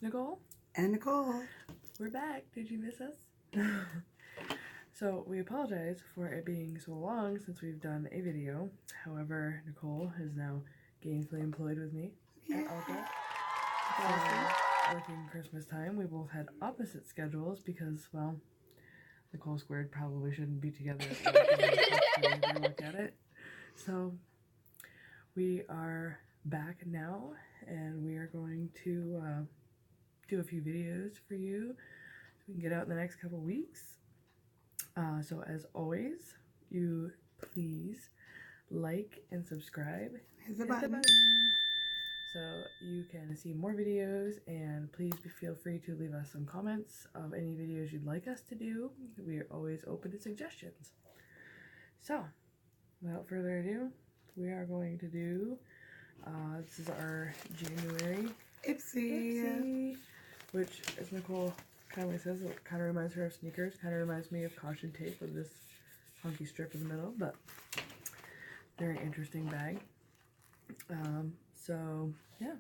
It's Nicole. And Nicole. We're back. Did you miss us? So we apologize for it being so long since we've done a video. However, Nicole is now gainfully employed with me at Alta. So, working Christmas time, we both had opposite schedules because, well, Nicole squared probably shouldn't be together if we look at it. So we are back now, and we are going to do a few videos for you so we can get out in the next couple weeks. So as always, you please like and subscribe. Hit the button. So you can see more videos, and please feel free to leave us some comments of any videos you'd like us to do. We are always open to suggestions. So without further ado, we are going to do, this is our January Ipsy. Which, as Nicole kindly says, it kind of reminds her of sneakers. Kind of reminds me of caution tape with this funky strip in the middle, but very interesting bag. So yeah,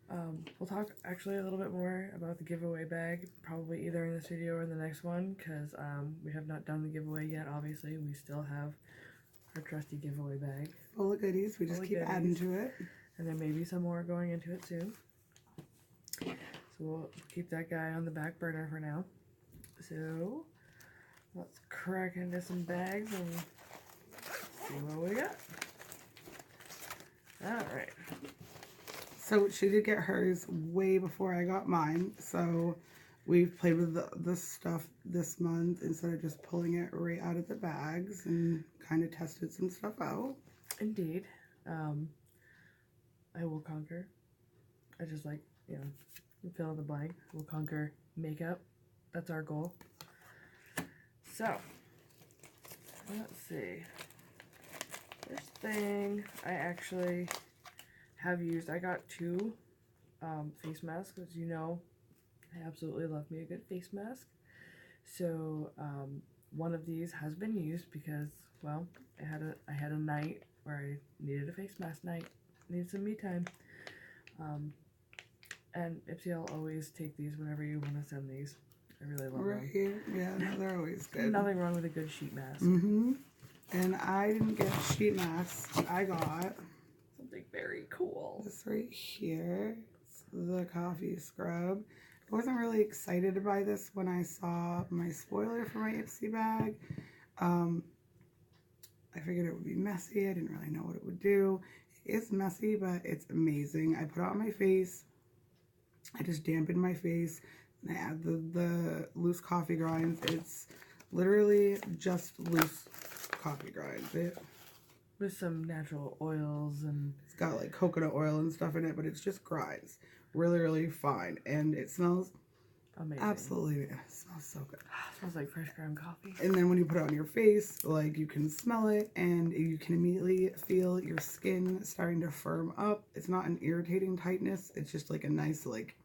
we'll talk actually a little bit more about the giveaway bag, probably either in this video or in the next one, because we have not done the giveaway yet. Obviously, we still have our trusty giveaway bag Full of goodies. We just keep adding to it. And there may be some more going into it soon. So we'll keep that guy on the back burner for now. So let's crack into some bags and see what we got. Alright. So she did get hers way before I got mine. So we've played with the stuff this month instead of just pulling it right out of the bags, and kind of tested some stuff out. Indeed. I will conquer. I just like, you know, fill in the blank. We'll conquer makeup. That's our goal. So, let's see. First thing I actually have used, I got two face masks. As you know, I absolutely love me a good face mask. So, one of these has been used because, well, I had a night where I needed a face mask night. Needed some me time. And Ipsy, I'll always take these whenever you want to send these. I really love them. Right. Yeah, no, they're always good. Nothing wrong with a good sheet mask. Mm-hmm. And I didn't get a sheet mask. I got something very cool. This right here. It's the coffee scrub. I wasn't really excited to buy this when I saw my spoiler for my Ipsy bag. I figured it would be messy. I didn't really know what it would do. It is messy, but it's amazing. I put it on my face. I just dampened my face. And I add the loose coffee grinds. It's literally just loose coffee grinds. With some natural oils, and it's got like coconut oil and stuff in it, but it's just grinds. Really, really fine. And it smells amazing. Absolutely. It smells so good. It smells like fresh ground coffee. And then when you put it on your face, like, you can smell it and you can immediately feel your skin starting to firm up. It's not an irritating tightness. It's just like a nice, like,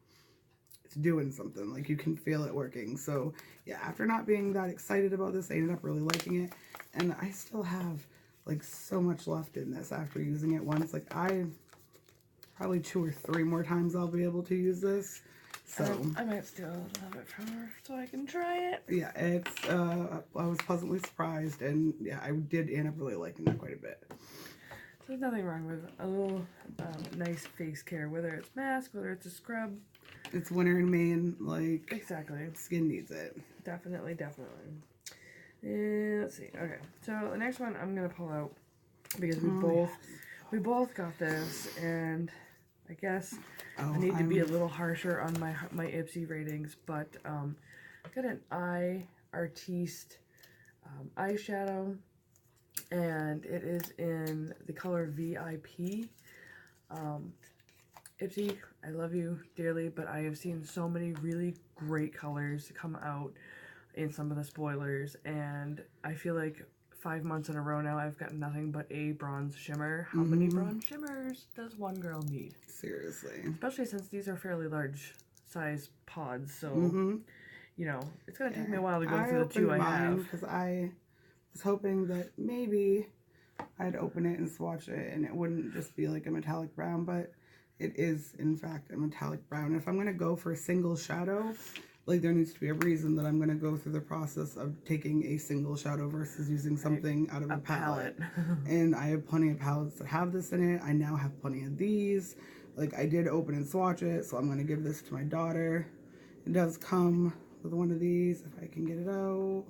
it's doing something. Like, you can feel it working. So yeah, after not being that excited about this, I ended up really liking it. And I still have like so much left in this after using it once. Like, I probably 2 or 3 more times I'll be able to use this. So I might still have it from her so I can try it. Yeah, it's I was pleasantly surprised, and yeah, I did end up really liking that quite a bit. So there's nothing wrong with a little nice face care, whether it's mask, whether it's a scrub. It's winter in Maine, like, exactly. Skin needs it. Definitely, definitely. And let's see. Okay, so the next one I'm gonna pull out because we both got this, and I guess I need to be a little harsher on my Ipsy ratings, but I got an Artiste eyeshadow, and it is in the color VIP. Ipsy, I love you dearly, but I have seen so many really great colors come out in some of the spoilers, and I feel like 5 months in a row now I've got nothing but a bronze shimmer. How many bronze shimmers does one girl need? Seriously. Especially since these are fairly large size pods, so you know, it's gonna take me a while to go through the 2 I have. Because I was hoping that maybe I'd open it and swatch it and it wouldn't just be like a metallic brown, but It is, in fact, a metallic brown. If I'm going to go for a single shadow, like there needs to be a reason that I'm going to go through the process of taking a single shadow versus using something out of a palette. And I have plenty of palettes that have this in it. I now have plenty of these. Like I did open and swatch it, so I'm going to give this to my daughter. It does come with one of these, if I can get it out.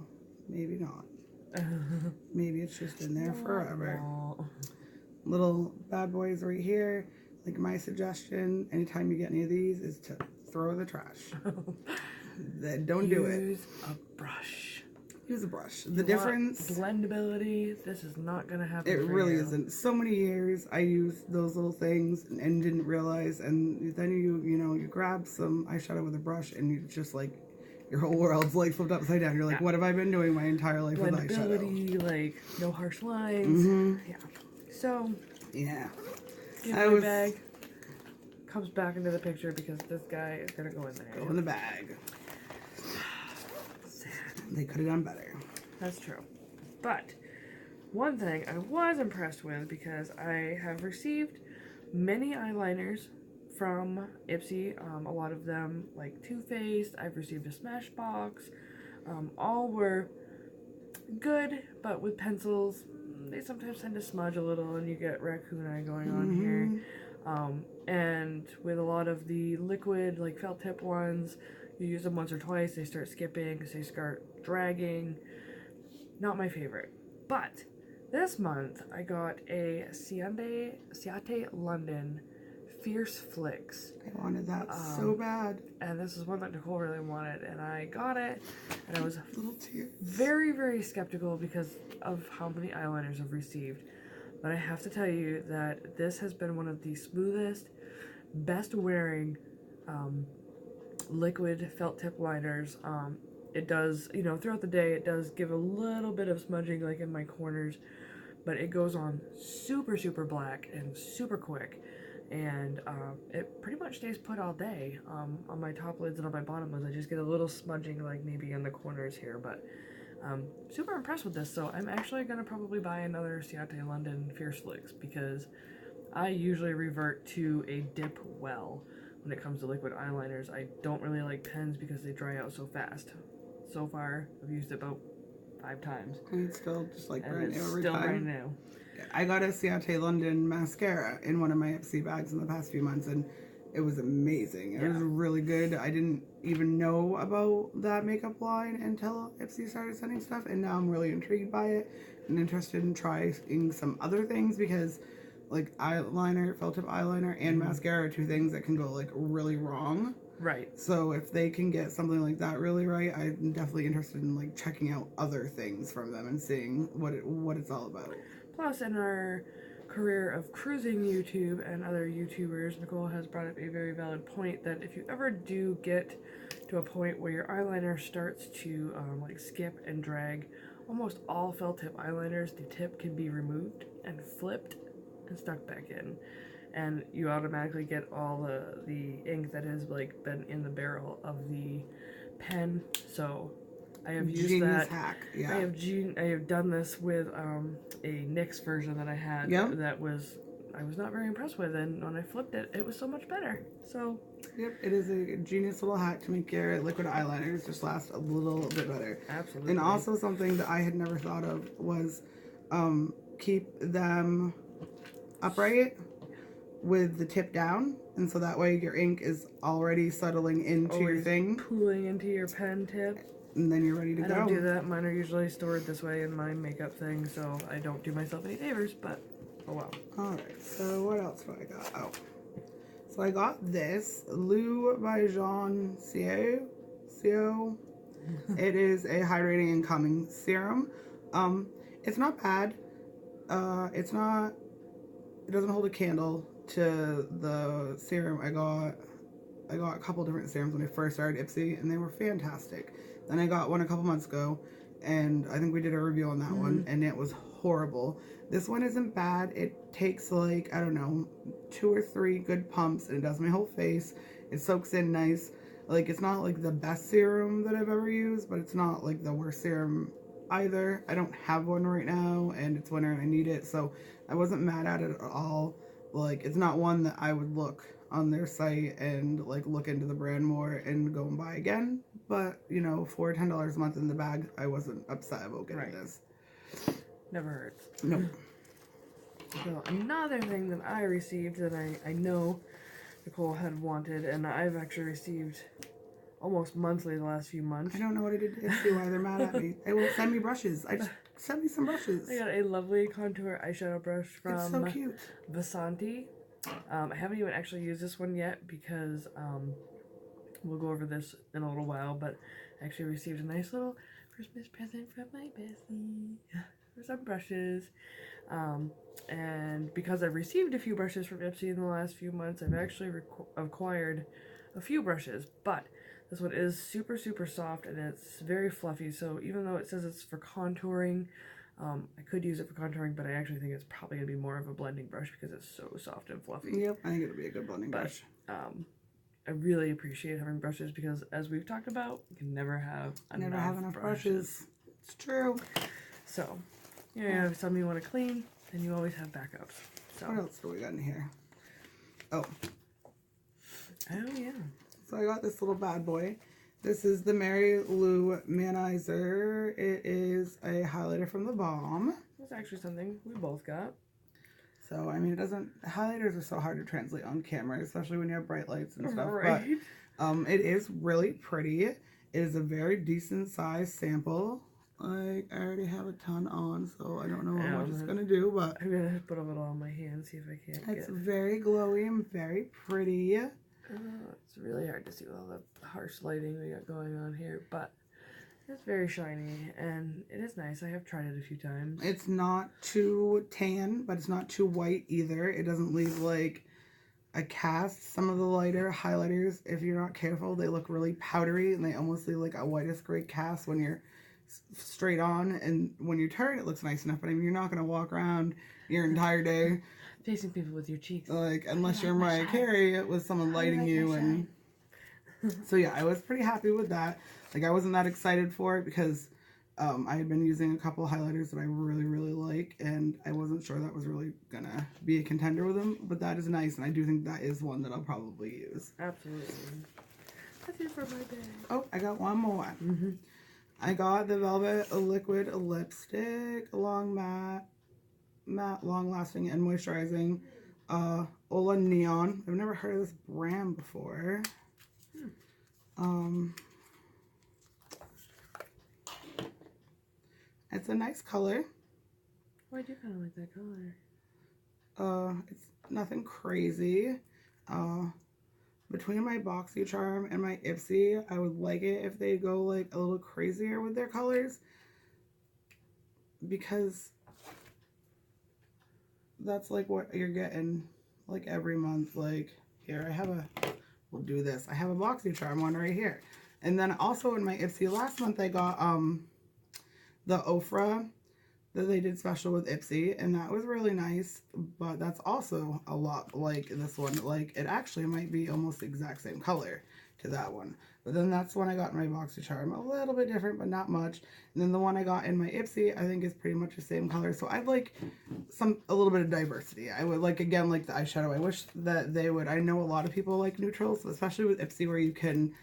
Maybe not. Maybe it's just in there forever. Little bad boys right here. Like my suggestion, anytime you get any of these, is to throw the trash. Don't do it. Use a brush. Use a brush. The difference... blendability, this is not going to happen It really isn't. So many years I used those little things and didn't realize, and then you grab some eyeshadow with a brush and you just like, your whole world's like flipped upside down. You're like, what have I been doing my entire life with eyeshadow? Blendability, like no harsh lines. Yeah. So... yeah. Give my bag. Comes back into the picture because this guy is gonna go in there. Go in the bag. Sad. They could have done better. That's true. But one thing I was impressed with, because I have received many eyeliners from Ipsy. A lot of them like Too Faced. I've received a Smashbox. All were good, but with pencils, they sometimes tend to smudge a little and you get raccoon eye going on here. And with a lot of the liquid, like felt tip ones, you use them once or twice, they start skipping, they start dragging. Not my favorite. But this month I got a Ciate London Fierce Flicks. I wanted that so bad. And this is one that Nicole really wanted, and I got it, and I was little tears. Very, very skeptical because of how many eyeliners I've received. But I have to tell you that this has been one of the smoothest, best wearing liquid felt tip liners. It does, throughout the day, it does give a little bit of smudging like in my corners, but it goes on super, super black and super quick. And it pretty much stays put all day on my top lids and on my bottom lids. I just get a little smudging like maybe in the corners here, but super impressed with this. So I'm actually going to probably buy another Ciate London Fierce Flicks because I usually revert to a dip well when it comes to liquid eyeliners. I don't really like pens because they dry out so fast. So far, I've used it about 5 times. And it's still just like brand new every still time. brand new. I got a Ciate London mascara in one of my Ipsy bags in the past few months, and it was amazing. It was really good. I didn't even know about that makeup line until Ipsy started sending stuff, and now I'm really intrigued by it and interested in trying some other things because, like, eyeliner, felt tip eyeliner, and mascara are 2 things that can go, like, really wrong. Right. So if they can get something like that really right, I'm definitely interested in, like, checking out other things from them and seeing what it's all about. Plus, in our career of cruising YouTube and other YouTubers, Nicole has brought up a very valid point that if you ever do get to a point where your eyeliner starts to like skip and drag, almost all felt tip eyeliners, the tip can be removed and flipped and stuck back in. And you automatically get all the ink that has like been in the barrel of the pen. So I have used Genius that. Hack. Yeah. I have done this with a NYX version that I had that I was not very impressed with, and when I flipped it, it was so much better. So yep, it is a genius little hack to make your liquid eyeliners just last a little bit better. Absolutely. And also something that I had never thought of was keep them upright with the tip down, and so that way your ink is already settling into your thing, pooling into your pen tip. And then you're ready to go. I don't do that. Mine are usually stored this way in my makeup thing, so I don't do myself any favors, but oh well. Alright, so what else do I got? Oh. So I got this Lou by Jean Cio. It is a hydrating and calming serum. It's not bad. It doesn't hold a candle to the serum I got a couple different serums when I first started Ipsy, and they were fantastic. Then I got one a couple months ago, and I think we did a review on that one, and it was horrible. This one isn't bad. It takes like, I don't know, 2 or 3 good pumps, and it does my whole face. It soaks in nice. Like, it's not like the best serum that I've ever used, but it's not like the worst serum either. I don't have one right now, and it's winter and I need it, so I wasn't mad at it at all. like, it's not one that I would look on their site and like look into the brand more and go and buy again. But you know, for $10 a month in the bag, I wasn't upset about getting this. Never hurts. Nope. So another thing that I received that I know Nicole had wanted, and I've actually received almost monthly the last few months. I don't know what I did to Ipsy, why they're mad at me. They won't send me brushes. Send me some brushes. I got a lovely contour eyeshadow brush from It's so cute. Vasanti. I haven't even actually used this one yet because we'll go over this in a little while, but I actually received a nice little Christmas present from my bestie for some brushes. And because I've received a few brushes from Ipsy in the last few months, I've actually acquired a few brushes, but this one is super, super soft and it's very fluffy. So even though it says it's for contouring, I could use it for contouring, but I actually think it's probably going to be more of a blending brush because it's so soft and fluffy. Yep, I think it'll be a good blending brush. I really appreciate having brushes because, as we've talked about, you can never have enough brushes. It's true. So, you know, if something you want to clean, then you always have backups. So, what else do we got in here? Oh, yeah. So I got this little bad boy. This is the Mary Lou Manizer. It is a highlighter from The Balm. It's actually something we both got. So, I mean, highlighters are so hard to translate on camera, especially when you have bright lights and stuff. Right. But it is really pretty. It is a very decent size sample. Like, I already have a ton on, so I don't know how much it's going to do, but I'm going to put a little on my hand, see if I can't it's very glowy and very pretty. It's really hard to see with all the harsh lighting we got going on here, but it's very shiny and it is nice. I have tried it a few times. It's not too tan, but it's not too white either. It doesn't leave like a cast. Some of the lighter highlighters, if you're not careful, they look really powdery and they almost leave like a whitest gray cast when you're straight on, and when you turn it looks nice enough, but I mean, you're not going to walk around your entire day facing people with your cheeks, like, unless you're Mariah Carey with someone lighting you. And so yeah, I was pretty happy with that. Like, I wasn't that excited for it because I had been using a couple highlighters that I really, really like, and I wasn't sure that was really gonna be a contender with them, but that is nice, and I do think that is one that I'll probably use. Absolutely. That's it for my bag. Oh, I got one more. I got the Velvet Liquid Lipstick, long matte, long-lasting and moisturizing, Ola Neon. I've never heard of this brand before. It's a nice color. Oh, I do kind of like that color. It's nothing crazy. Between my BoxyCharm and my Ipsy, I would like it if they go like a little crazier with their colors, because that's like what you're getting like every month. Like, here, we'll do this. I have a BoxyCharm one right here. And then also in my Ipsy last month, I got the Ofra that they did special with Ipsy, and that was really nice, but that's also a lot like this one. Like, it actually might be almost the exact same color to that one. But then that's one I got in my BoxyCharm, a little bit different, but not much. And then the one I got in my Ipsy, I think is pretty much the same color. So I'd like a little bit of diversity. I would like, again, like the eyeshadow, I wish that they would, I know a lot of people like neutrals, especially with Ipsy, where you can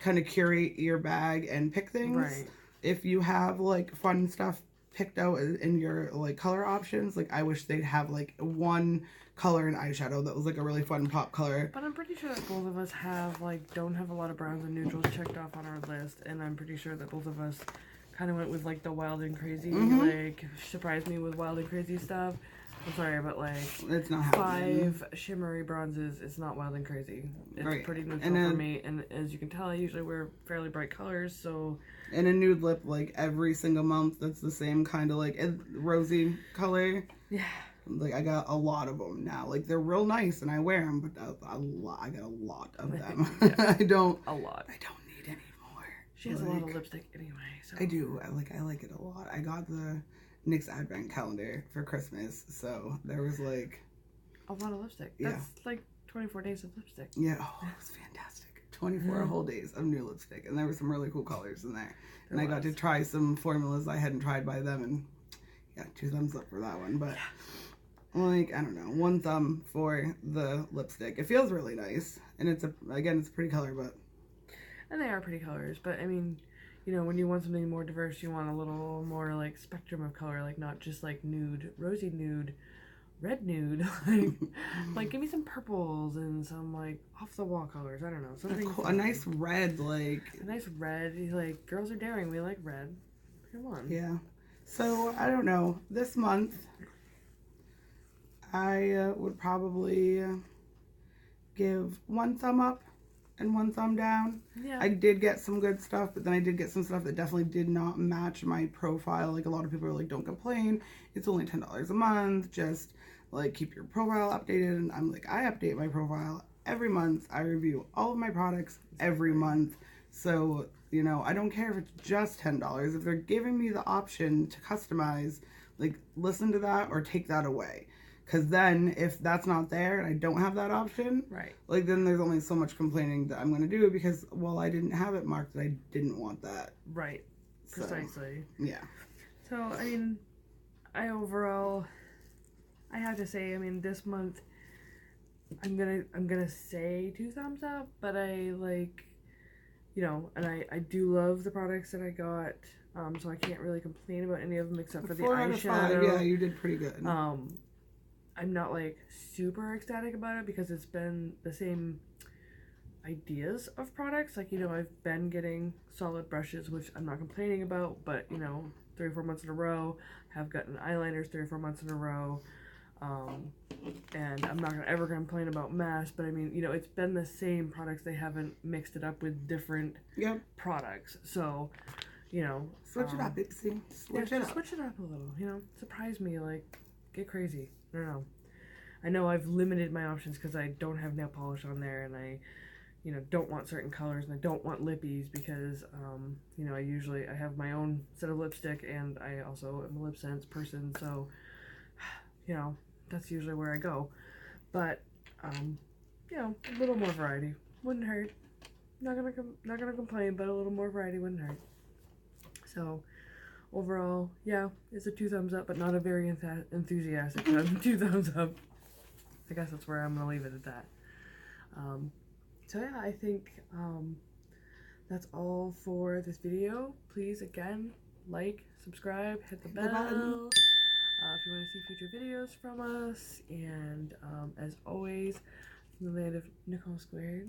kind of curate your bag and pick things. Right. If you have like fun stuff picked out in your like color options, like I wish they'd have like one color in eyeshadow that was like a really fun pop color. But I'm pretty sure that both of us don't have a lot of browns and neutrals checked off on our list, and I'm pretty sure that both of us kind of went with like the wild and crazy, like surprised me with wild and crazy stuff. I'm sorry, but like, it's not happening. 5 shimmery bronzes, it's not wild and crazy. It's right. Pretty neutral for me, and as you can tell, I usually wear fairly bright colors, so. And a nude lip like every single month that's the same kind of like rosy color. Yeah. Like, I got a lot of them now. Like, they're real nice and I wear them, but I got a lot of them. Yeah. I don't need any more. She has a lot of lipstick anyway, so. I do. I like it a lot. I got the NYX Advent calendar for Christmas, so there was like a lot of lipstick. That's like 24 days of lipstick. Yeah. Oh, it was fantastic. 24 whole days of new lipstick, and there were some really cool colors in there. And I got to try some formulas I hadn't tried by them, and yeah, 2 thumbs up for that one. But Like, I don't know, one thumb for the lipstick. It feels really nice, and it's again, it's a pretty color, but And they are pretty colors, but I mean, you know, when you want something more diverse, you want a little more like spectrum of color, like not just like nude, rosy nude, red nude. Like give me some purples and some like off the wall colors. I don't know, something a nice red, like a nice red. Like girls are daring. We like red. Come on. yeah. So I don't know. This month, I would probably give one thumb up and one thumb down. Yeah. I did get some good stuff, but then I did get some stuff that definitely did not match my profile. Like a lot of people are like, don't complain. It's only $10 a month. Just like keep your profile updated. And I'm like, I update my profile every month. I review all of my products every month. So, you know, I don't care if it's just $10. If they're giving me the option to customize, like listen to that or take that away. Because then if that's not there and I don't have that option, right, like then there's only so much complaining that I'm going to do because, well, I didn't have it marked that I didn't want that. right, precisely. So, yeah. So, I mean, I have to say, I mean, this month, I'm gonna say 2 thumbs up, but I like, you know, and I do love the products that I got, so I can't really complain about any of them except for the 4 out of 5, eyeshadow. yeah, you did pretty good. I'm not like super ecstatic about it because it's been the same ideas of products. Like, you know, I've been getting solid brushes, which I'm not complaining about, but you know, 3 or 4 months in a row, have gotten eyeliners 3 or 4 months in a row. And I'm not ever gonna complain about masks, but I mean, you know, it's been the same products. They haven't mixed it up with different products. So, you know, switch it up, Ipsy. Switch it up. Switch it up a little. You know, surprise me. Like, get crazy. I don't know. I know I've limited my options because I don't have nail polish on there, and I, you know, don't want certain colors, and I don't want lippies because, you know, I have my own set of lipstick, and I also am a lip sense person, so, you know, that's usually where I go. But, you know, a little more variety wouldn't hurt. Not gonna complain, but a little more variety wouldn't hurt. So, overall, yeah, it's a 2 thumbs up, but not a very enthusiastic 2 thumbs up. I guess that's where I'm gonna leave it at that. So yeah, I think that's all for this video. Please, again, like, subscribe, hit the bell if you want to see future videos from us. And as always, from the land of Nicole Squared,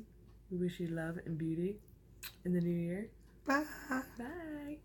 we wish you love and beauty in the new year. Bye. Bye.